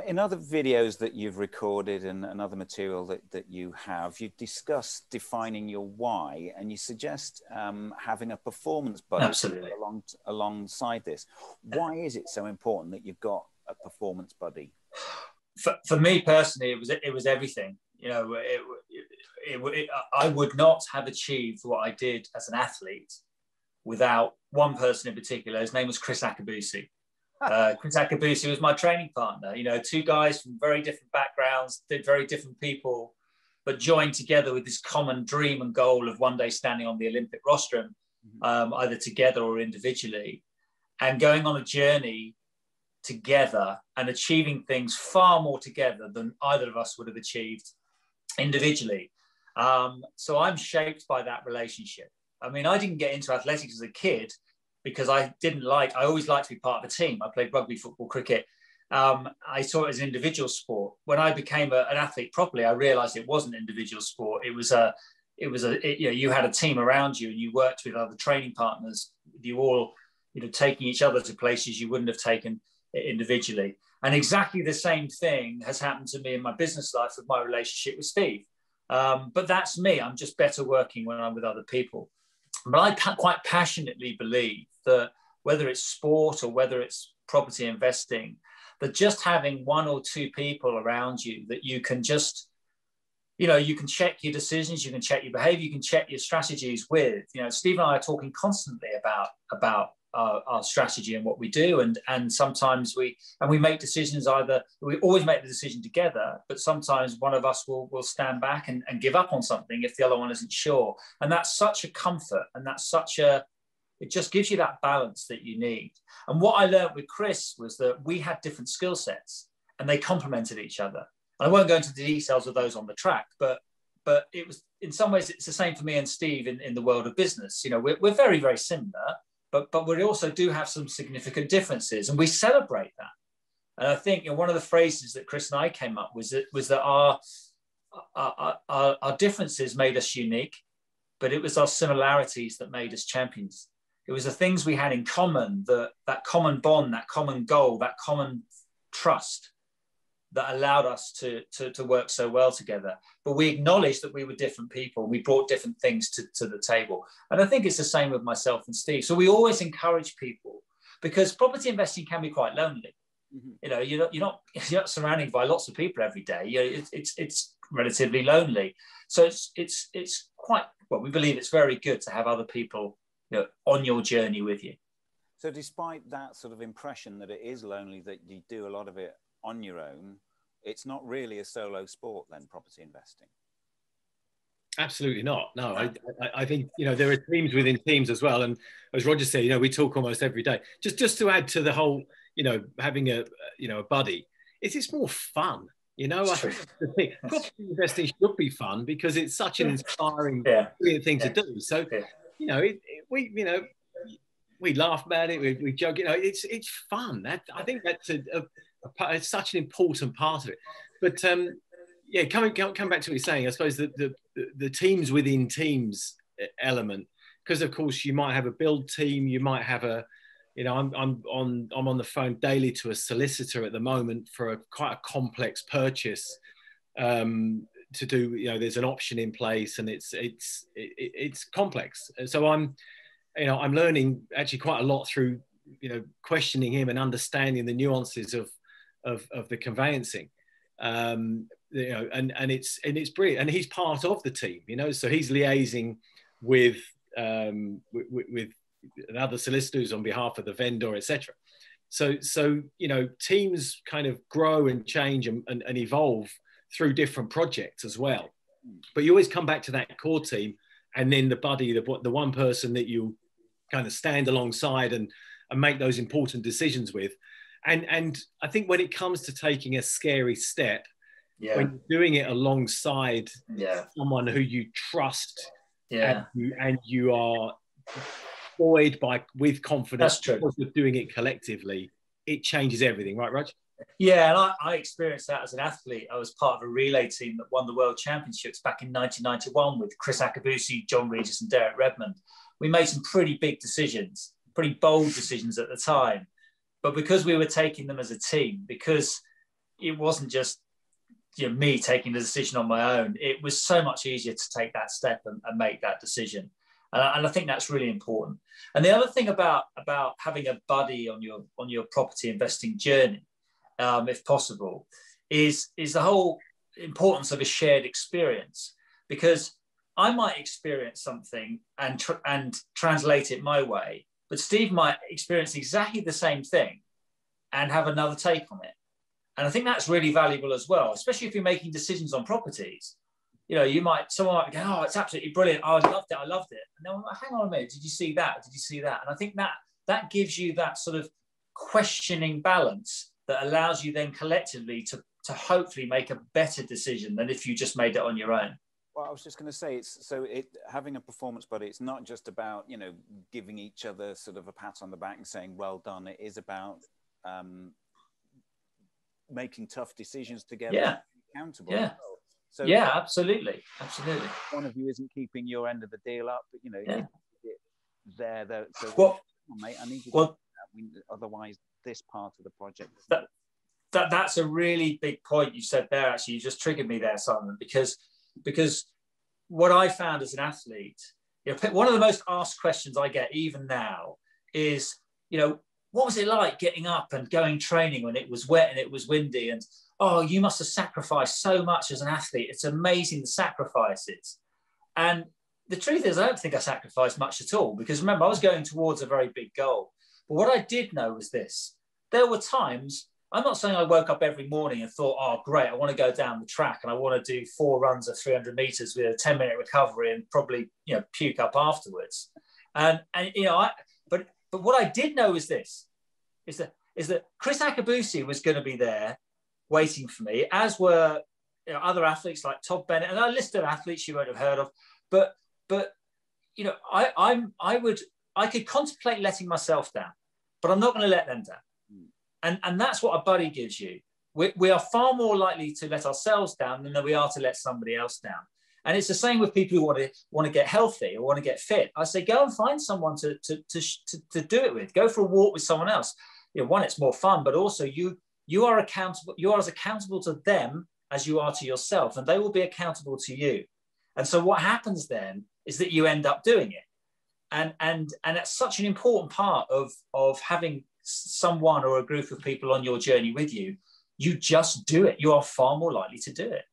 In other videos that you've recorded and other material that you have, you discuss defining your why, and you suggest having a performance buddy. Absolutely. Alongside this. Why is it so important that you've got a performance buddy? For me personally, it was everything. I would not have achieved what I did as an athlete without one person in particular. His name was Chris Akabusi. Chris Akabusi was my training partner. Two guys from very different backgrounds, did very different people, but joined together with this common dream and goal of one day standing on the Olympic rostrum, either together or individually, and going on a journey together and achieving things far more together than either of us would have achieved individually. So I'm shaped by that relationship. I mean, I didn't get into athletics as a kid because I always liked to be part of a team. I played rugby, football, cricket. I saw it as an individual sport. When I became an athlete properly, I realized it wasn't an individual sport. You had a team around you and you worked with other training partners. You all, taking each other to places you wouldn't have taken individually. And exactly the same thing has happened to me in my business life with my relationship with Steve. But that's me. I'm just better working when I'm with other people. But I quite passionately believe that whether it's sport or whether it's property investing, that just having one or two people around you that you can just, you can check your decisions, you can check your behavior, you can check your strategies with. Steve and I are talking constantly about our strategy and what we do, and sometimes we make decisions. Either we always make the decision together, but sometimes one of us will stand back and give up on something if the other one isn't sure. And that's such a comfort, and it just gives you that balance that you need. And what I learned with Chris was that we had different skill sets and they complemented each other. And I won't go into the details of those on the track, but it was, in some ways, it's the same for me and Steve in the world of business. We're very, very similar, but we also do have some significant differences, and we celebrate that. And I think one of the phrases that Chris and I came up with was that our differences made us unique, but it was our similarities that made us champions. It was the things we had in common, that common bond, that common goal, that common trust that allowed us to work so well together. But we acknowledged that we were different people. We brought different things to the table. And I think it's the same with myself and Steve. So we always encourage people, because property investing can be quite lonely. Mm-hmm. You're not surrounded by lots of people every day. It's relatively lonely. So it's quite, well, we believe it's very good to have other people on your journey with you. So despite that sort of impression that it is lonely, that you do a lot of it on your own, it's not really a solo sport then, property investing? Absolutely not. No, I think, there are teams within teams as well. And as Roger said, we talk almost every day. Just to add to the whole, having a buddy, it's more fun. I think the thing, property investing should be fun because it's such an inspiring thing to do. So, we laugh about it, we joke, it's fun. I think that's it's such an important part of it. But coming back to what you're saying, I suppose the teams within teams element, because of course you might have a build team, you might have I'm on the phone daily to a solicitor at the moment for quite a complex purchase to do. There's an option in place and it's complex. So I'm learning actually quite a lot through questioning him and understanding the nuances of the conveyancing, and it's brilliant. And he's part of the team, so he's liaising with other solicitors on behalf of the vendor, etc. So teams kind of grow and change and evolve through different projects as well. But you always come back to that core team, and then the buddy, the one person that you kind of stand alongside and make those important decisions with. And I think when it comes to taking a scary step, when you're doing it alongside someone who you trust, and you are buoyed with confidence, because you're doing it collectively, it changes everything, right, Raj? Yeah, and I experienced that as an athlete. I was part of a relay team that won the World Championships back in 1991 with Chris Akabusi, John Regis and Derek Redmond. We made some pretty big decisions, pretty bold decisions at the time. But because we were taking them as a team, because it wasn't just me taking the decision on my own. It was so much easier to take that step and make that decision. And I think that's really important. And the other thing about having a buddy on your property investing journey, if possible, is the whole importance of a shared experience. Because I might experience something and translate it my way, but Steve might experience exactly the same thing and have another take on it. And I think that's really valuable as well, especially if you're making decisions on properties. Someone might go, oh, it's absolutely brilliant. Oh, I loved it. And then I'm like, hang on a minute, did you see that? Did you see that? And I think that gives you that sort of questioning balance that allows you then collectively to hopefully make a better decision than if you just made it on your own. Well, I was just going to say, having a performance buddy, it's not just about, giving each other sort of a pat on the back and saying, well done. It is about making tough decisions together. Yeah. Accountable. Yeah. So yeah, absolutely. One of you isn't keeping your end of the deal up, but there. So, well, mate, I need you otherwise this part of the project. That's a really big point you said there. Actually, you just triggered me there, Simon, because what I found as an athlete, one of the most asked questions I get even now is, what was it like getting up and going training when it was wet and it was windy? And oh, you must have sacrificed so much as an athlete. It's amazing the sacrifices. And the truth is, I don't think I sacrificed much at all, because remember, I was going towards a very big goal. But what I did know was this: there were times, I'm not saying I woke up every morning and thought, oh, great, I want to go down the track and I want to do 4 runs of 300 meters with a 10-minute recovery and probably, puke up afterwards. But what I did know is this, is that Chris Akabusi was going to be there waiting for me, as were other athletes like Todd Bennett and a list of athletes you won't have heard of. But I could contemplate letting myself down, but I'm not going to let them down. And that's what a buddy gives you. We are far more likely to let ourselves down than we are to let somebody else down. And it's the same with people who want to get healthy or want to get fit. I say, go and find someone to do it with. Go for a walk with someone else. One, it's more fun, but also you are accountable. You are as accountable to them as you are to yourself, and they will be accountable to you. And so what happens then is that you end up doing it. And that's such an important part of having someone or a group of people on your journey with you. You just do it. You are far more likely to do it.